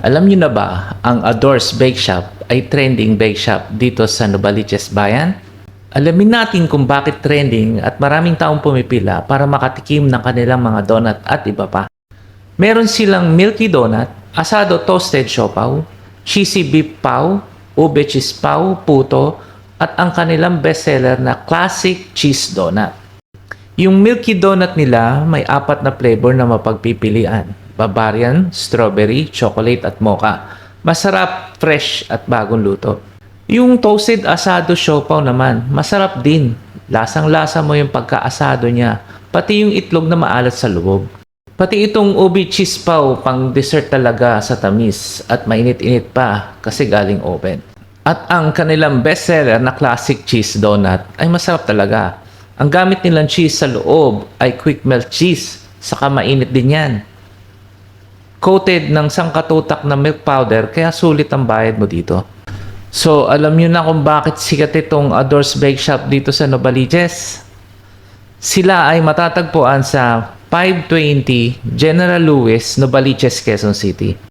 Alam niyo na ba, ang Adores Bake Shop ay trending bake shop dito sa Novaliches Bayan? Alamin natin kung bakit trending at maraming taong pumipila para makatikim ng kanilang mga donut at iba pa. Meron silang milky donut, asado toasted siopaw, cheesy beef paw, ube cheese paw, puto, at ang kanilang bestseller na classic cheese donut. Yung milky donut nila may 4 na flavor na mapagpipilian. Bavarian, strawberry, chocolate at mocha. Masarap, fresh at bagong luto. Yung toasted asado siopaw naman, masarap din. Lasang-lasa mo yung pagkaasado niya, pati yung itlog na maalat sa loob. Pati itong ube cheese paw, pang dessert talaga sa tamis at mainit-init pa kasi galing oven. At ang kanilang bestseller na classic cheese donut ay masarap talaga. Ang gamit nilang cheese sa loob ay quick melt cheese, saka mainit din yan. Coated ng sangkatutak na milk powder kaya sulit ang bayad mo dito. So, alam niyo na kung bakit sikat itong Adores Bake Shop dito sa Novaliches. Sila ay matatagpuan sa 520 General Lewis, Novaliches, Quezon City.